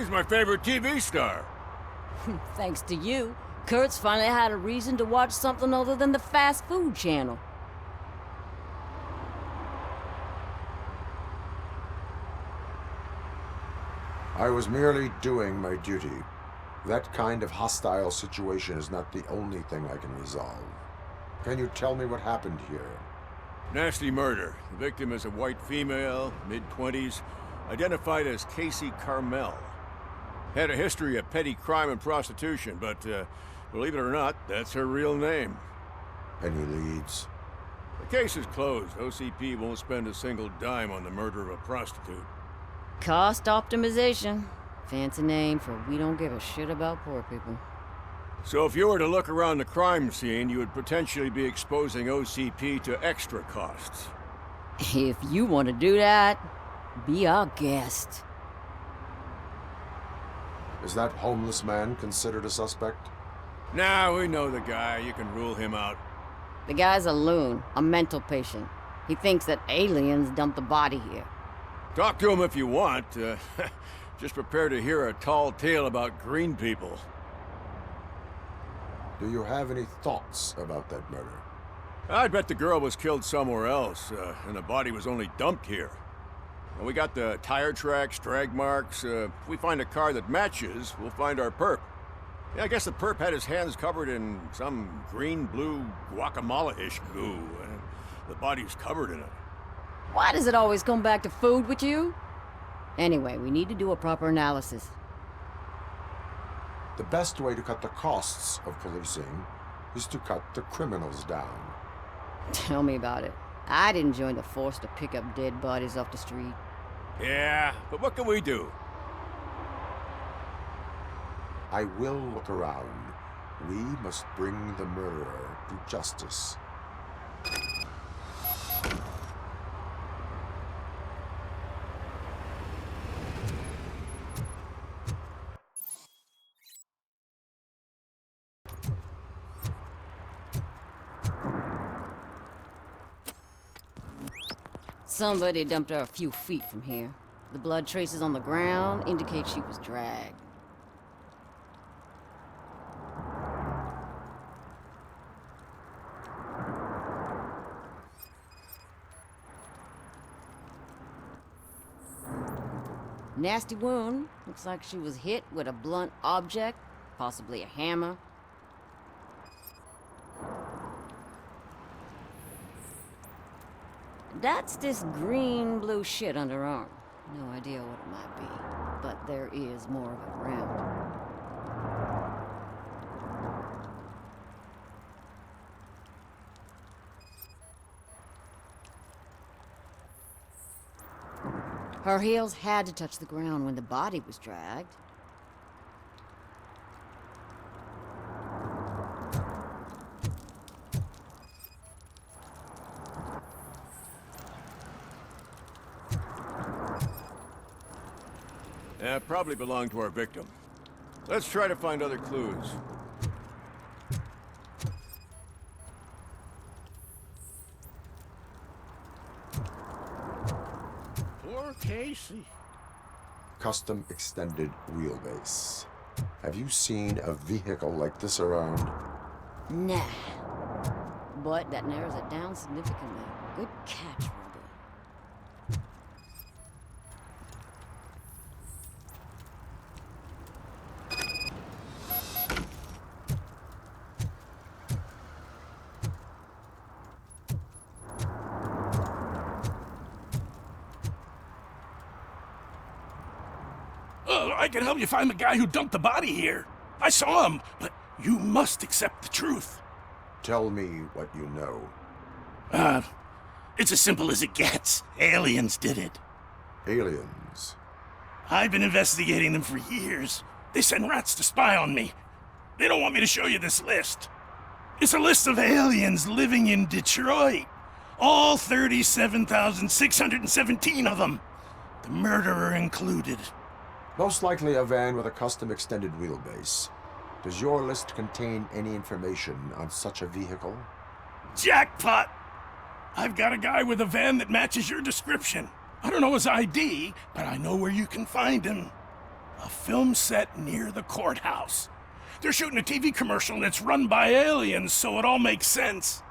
He's my favorite TV star. Thanks to you, Kurt's finally had a reason to watch something other than the fast food channel. I was merely doing my duty. That kind of hostile situation is not the only thing I can resolve. Can you tell me what happened here? Nasty murder. The victim is a white female, mid-20s, identified as Casey Carmel. Had a history of petty crime and prostitution, but believe it or not, that's her real name. Any leads? The case is closed. OCP won't spend a single dime on the murder of a prostitute. Cost optimization. Fancy name for we don't give a shit about poor people. So if you were to look around the crime scene, you would potentially be exposing OCP to extra costs. If you want to do that, be our guest. Is that homeless man considered a suspect? Nah, we know the guy. You can rule him out. The guy's a loon, a mental patient. He thinks that aliens dumped the body here. Talk to him if you want. Just prepare to hear a tall tale about green people. Do you have any thoughts about that murder? I bet the girl was killed somewhere else, and the body was only dumped here. And we got the tire tracks, drag marks. If we find a car that matches, we'll find our perp. Yeah, I guess the perp had his hands covered in some green-blue guacamole-ish goo, and the body's covered in it. Why does it always come back to food with you? Anyway, we need to do a proper analysis. The best way to cut the costs of policing is to cut the criminals down. Tell me about it. I didn't join the force to pick up dead bodies off the street. Yeah, but what can we do? I will look around. We must bring the murderer to justice. Somebody dumped her a few feet from here. The blood traces on the ground indicate she was dragged. Nasty wound. Looks like she was hit with a blunt object, possibly a hammer. That's this green-blue shit under her arm. No idea what it might be, but there is more of it around. Her heels had to touch the ground when the body was dragged. Probably belonged to our victim. Let's try to find other clues. Poor Casey. Custom extended wheelbase. Have you seen a vehicle like this around? Nah. But that narrows it down significantly. Good catch, Robert. I can help you find the guy who dumped the body here. I saw him, but you must accept the truth. Tell me what you know. It's as simple as it gets. Aliens did it. Aliens. I've been investigating them for years. They send rats to spy on me. They don't want me to show you this list. It's a list of aliens living in Detroit. All 37,617 of them. The murderer included. Most likely a van with a custom extended wheelbase. Does your list contain any information on such a vehicle? Jackpot! I've got a guy with a van that matches your description. I don't know his ID, but I know where you can find him. A film set near the courthouse. They're shooting a TV commercial and it's run by aliens, so it all makes sense.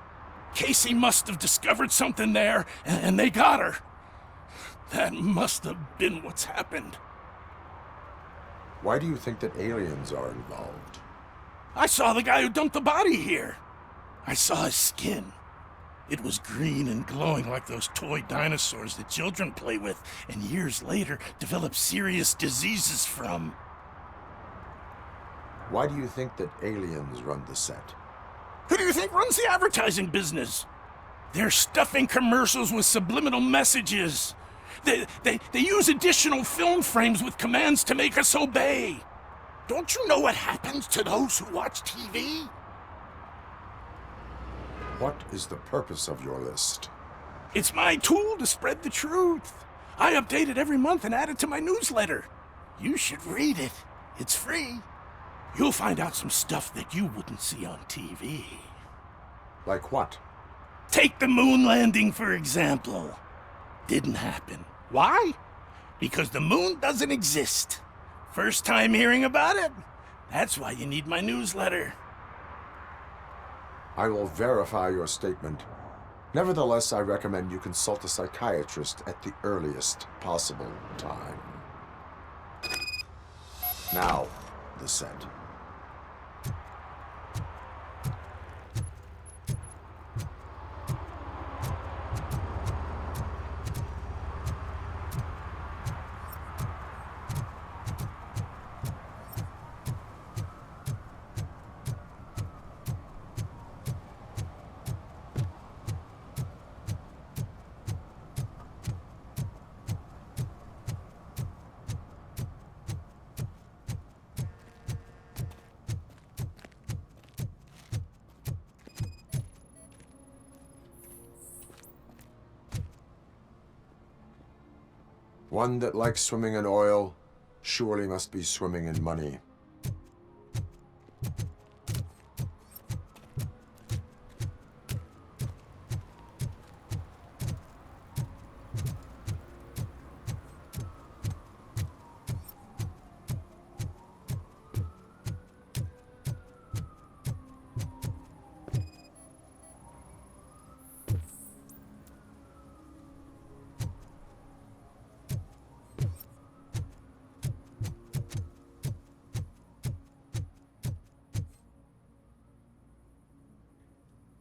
Casey must have discovered something there, and they got her. That must have been what's happened. Why do you think that aliens are involved? I saw the guy who dumped the body here. I saw his skin. It was green and glowing like those toy dinosaurs that children play with and years later develop serious diseases from. Why do you think that aliens run the set? Who do you think runs the advertising business? They're stuffing commercials with subliminal messages. They use additional film frames with commands to make us obey. Don't you know what happens to those who watch TV? What is the purpose of your list? It's my tool to spread the truth. I update it every month and add it to my newsletter. You should read it. It's free. You'll find out some stuff that you wouldn't see on TV. Like what? Take the moon landing, for example. Didn't happen. Why? Because the moon doesn't exist. First time hearing about it? That's why you need my newsletter. I will verify your statement. Nevertheless, I recommend you consult a psychiatrist at the earliest possible time. Now, the set. One that likes swimming in oil surely must be swimming in money.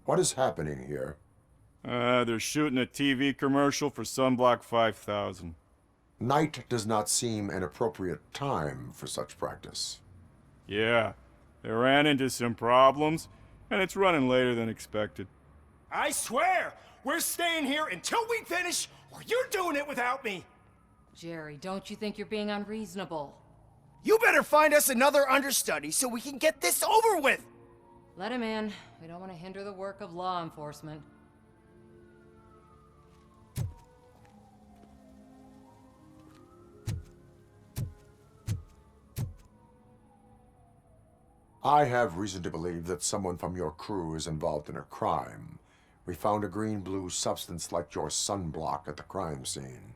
What is happening here? They're shooting a TV commercial for Sunblock 5000. Night does not seem an appropriate time for such practice. Yeah, they ran into some problems, and it's running later than expected. I swear, we're staying here until we finish, or you're doing it without me. Jerry, don't you think you're being unreasonable? You better find us another understudy so we can get this over with. Let him in. We don't want to hinder the work of law enforcement. I have reason to believe that someone from your crew is involved in a crime. We found a green-blue substance like your sunblock at the crime scene.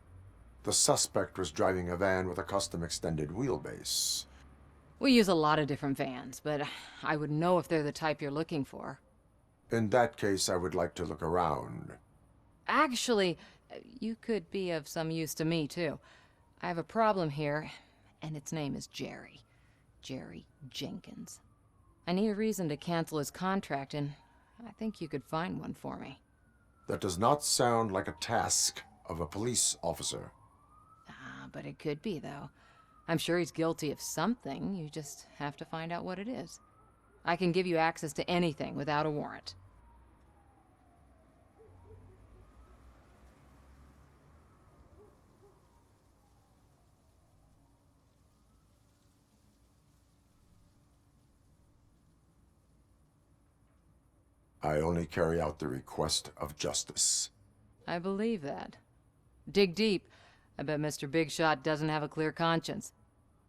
The suspect was driving a van with a custom extended wheelbase. We use a lot of different vans, but I wouldn't know if they're the type you're looking for. In that case, I would like to look around. Actually, you could be of some use to me, too. I have a problem here, and its name is Jerry. Jerry Jenkins. I need a reason to cancel his contract, and I think you could find one for me. That does not sound like a task of a police officer. But it could be, though. I'm sure he's guilty of something. You just have to find out what it is. I can give you access to anything without a warrant. I only carry out the request of justice. I believe that. Dig deep. I bet Mr. Big Shot doesn't have a clear conscience.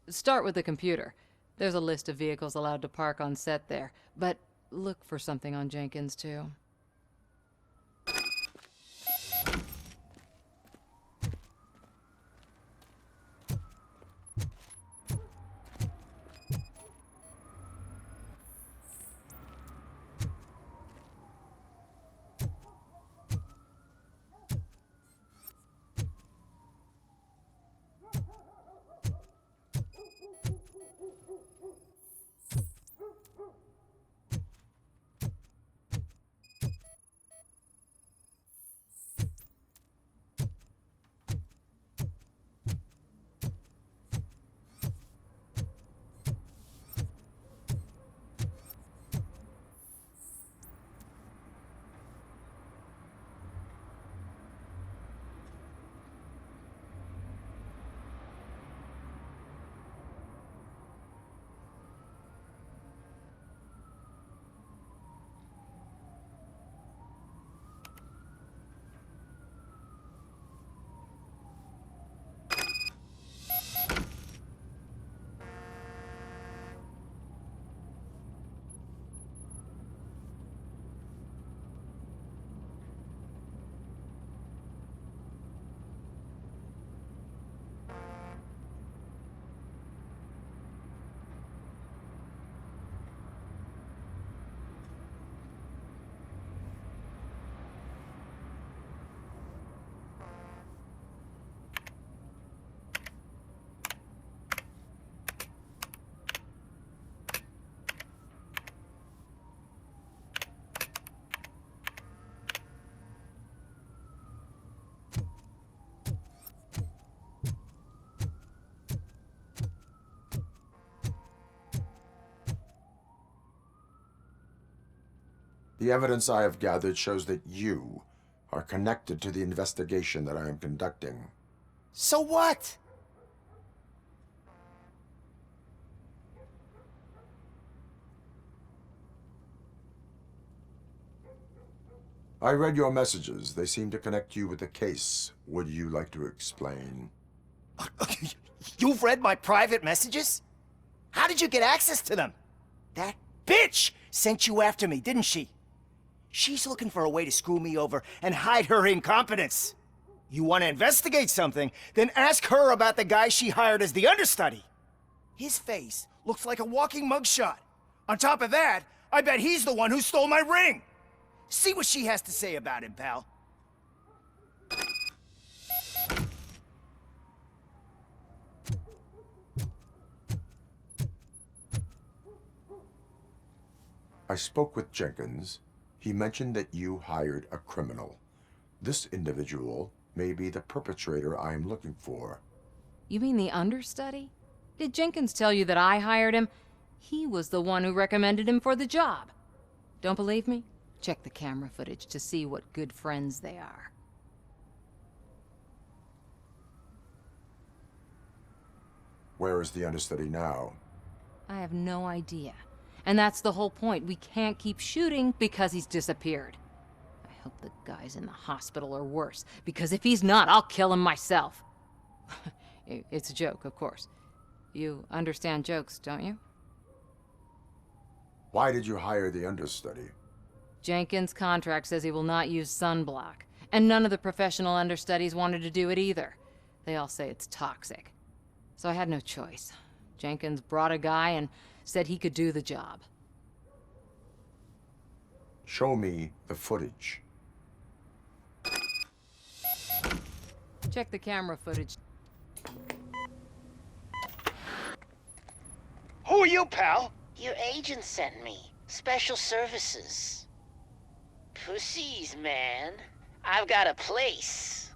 Start with the computer. There's a list of vehicles allowed to park on set there, but look for something on Jenkins, too. The evidence I have gathered shows that you are connected to the investigation that I am conducting. So what? I read your messages. They seem to connect you with the case. Would you like to explain? You've read my private messages? How did you get access to them? That bitch sent you after me, didn't she? She's looking for a way to screw me over and hide her incompetence. You want to investigate something, then ask her about the guy she hired as the understudy. His face looks like a walking mugshot. On top of that, I bet he's the one who stole my ring. See what she has to say about him, pal. I spoke with Jenkins. He mentioned that you hired a criminal. This individual may be the perpetrator I am looking for. You mean the understudy? Did Jenkins tell you that I hired him? He was the one who recommended him for the job. Don't believe me? Check the camera footage to see what good friends they are. Where is the understudy now? I have no idea. And that's the whole point. We can't keep shooting because he's disappeared. I hope the guy's in the hospital or worse, because if he's not, I'll kill him myself. It's a joke, of course. You understand jokes, don't you? Why did you hire the understudy? Jenkins' contract says he will not use sunblock, and none of the professional understudies wanted to do it either. They all say it's toxic. So I had no choice. Jenkins brought a guy and said he could do the job. Show me the footage. Check the camera footage. Who are you, pal? Your agent sent me. Special services. Pussies, man. I've got a place.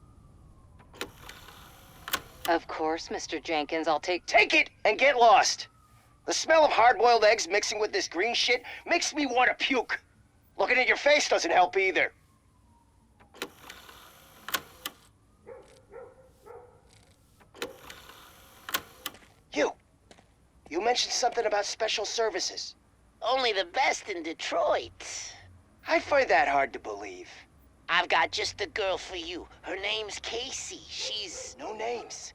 Of course, Mr. Jenkins, I'll take... Take it and get lost. The smell of hard-boiled eggs mixing with this green shit makes me want to puke. Looking at your face doesn't help either. You mentioned something about special services. Only the best in Detroit. I find that hard to believe. I've got just the girl for you. Her name's Casey. She's... No names.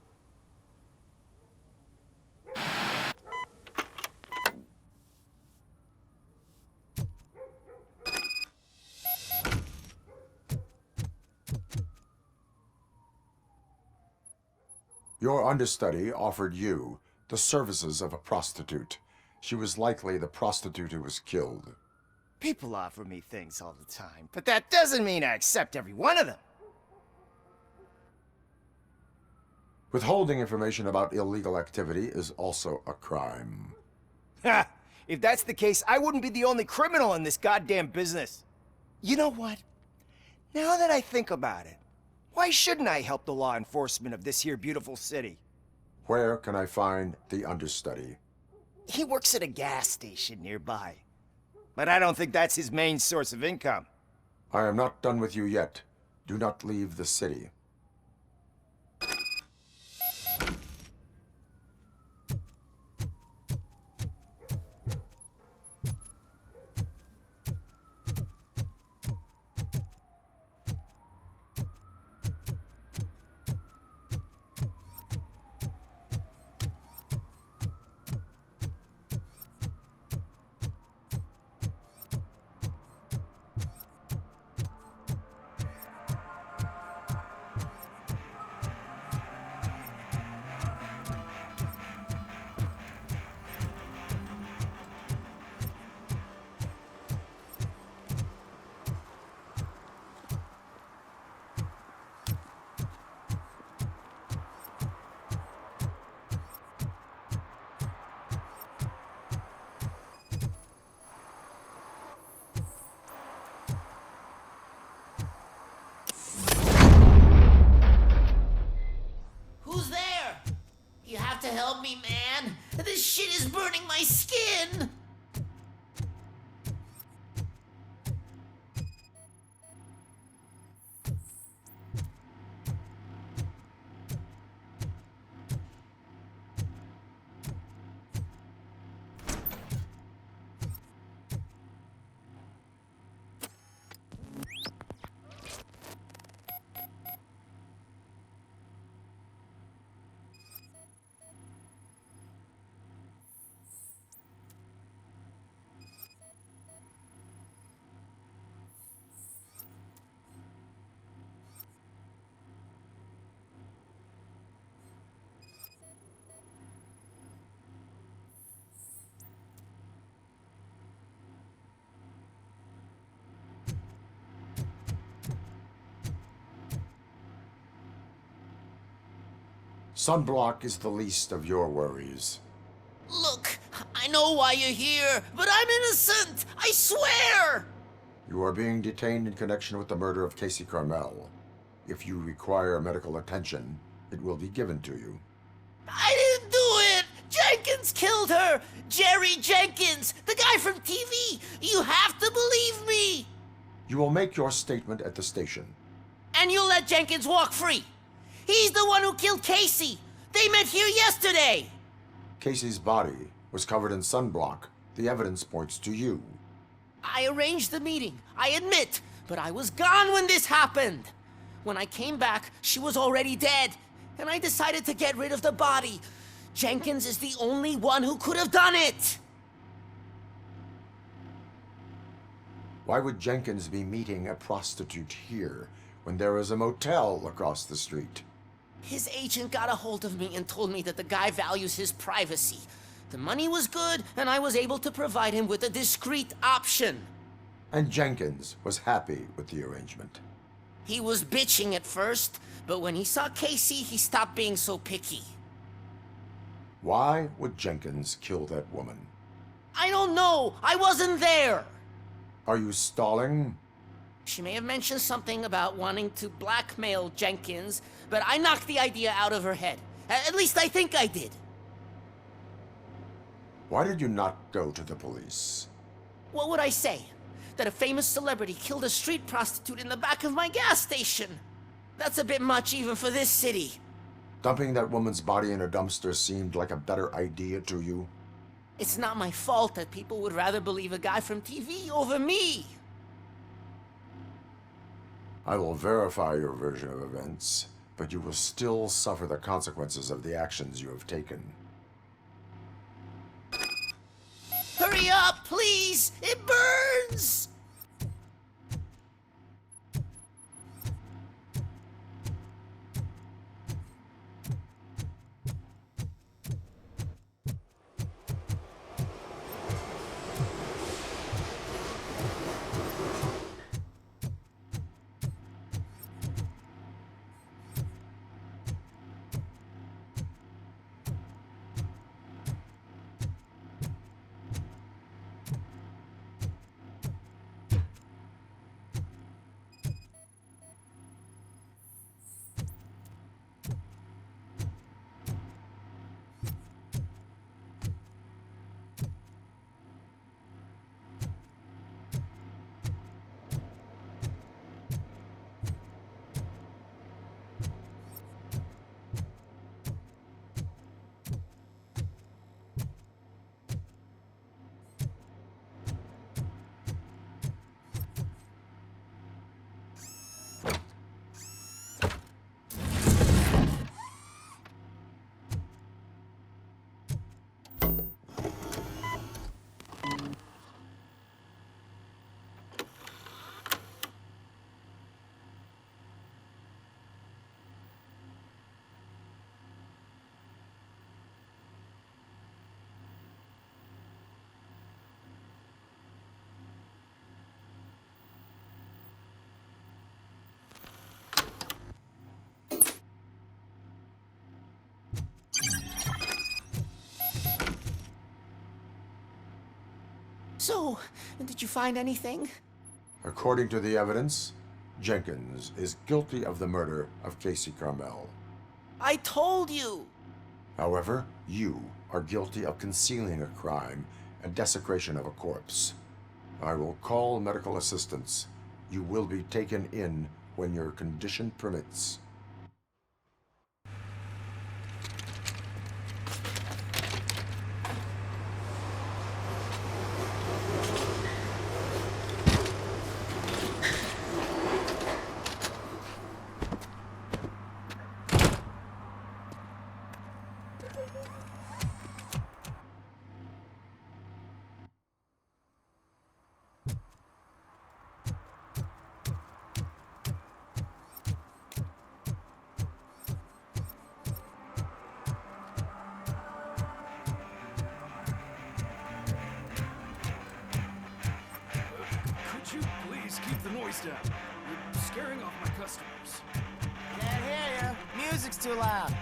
Your understudy offered you the services of a prostitute. She was likely the prostitute who was killed. People offer me things all the time, but that doesn't mean I accept every one of them. Withholding information about illegal activity is also a crime. Ha! If that's the case, I wouldn't be the only criminal in this goddamn business. You know what? Now that I think about it, why shouldn't I help the law enforcement of this here beautiful city? Where can I find the understudy? He works at a gas station nearby. But I don't think that's his main source of income. I am not done with you yet. Do not leave the city. Who's there? You have to help me, man. This shit is burning my skin. Sunblock is the least of your worries. Look, I know why you're here, but I'm innocent! I swear! You are being detained in connection with the murder of Casey Carmel. If you require medical attention, it will be given to you. I didn't do it! Jenkins killed her! Jerry Jenkins! The guy from TV! You have to believe me! You will make your statement at the station. And you'll let Jenkins walk free! He's the one who killed Casey! They met here yesterday! Casey's body was covered in sunblock. The evidence points to you. I arranged the meeting, I admit, but I was gone when this happened. When I came back, she was already dead, and I decided to get rid of the body. Jenkins is the only one who could have done it! Why would Jenkins be meeting a prostitute here when there is a motel across the street? His agent got a hold of me and told me that the guy values his privacy. The money was good, and I was able to provide him with a discreet option. And Jenkins was happy with the arrangement. He was bitching at first, but when he saw Casey, he stopped being so picky. Why would Jenkins kill that woman? I don't know! I wasn't there! Are you stalling? She may have mentioned something about wanting to blackmail Jenkins, but I knocked the idea out of her head. At least I think I did. Why did you not go to the police? What would I say? That a famous celebrity killed a street prostitute in the back of my gas station? That's a bit much even for this city. Dumping that woman's body in a dumpster seemed like a better idea to you? It's not my fault that people would rather believe a guy from TV over me. I will verify your version of events, but you will still suffer the consequences of the actions you have taken. Hurry up, please! It burns! So, did you find anything? According to the evidence, Jenkins is guilty of the murder of Casey Carmel. I told you! However, you are guilty of concealing a crime and desecration of a corpse. I will call medical assistance. You will be taken in when your condition permits. Could you please keep the noise down? You're scaring off my customers. Can't hear you. Music's too loud.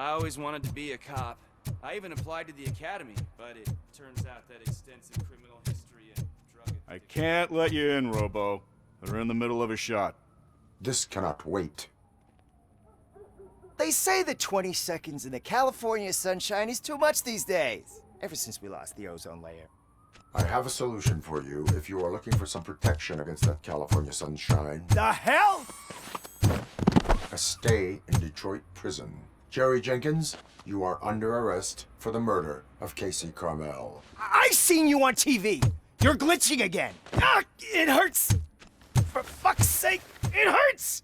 I always wanted to be a cop. I even applied to the academy, but it turns out that extensive criminal history and drug... I can't let you in, Robo. They're in the middle of a shot. This cannot wait. They say that 20 seconds in the California sunshine is too much these days. Ever since we lost the ozone layer. I have a solution for you if you are looking for some protection against that California sunshine. The hell? A stay in Detroit prison. Jerry Jenkins, you are under arrest for the murder of Casey Carmel. I seen you on TV. You're glitching again. Ah, it hurts. For fuck's sake, it hurts.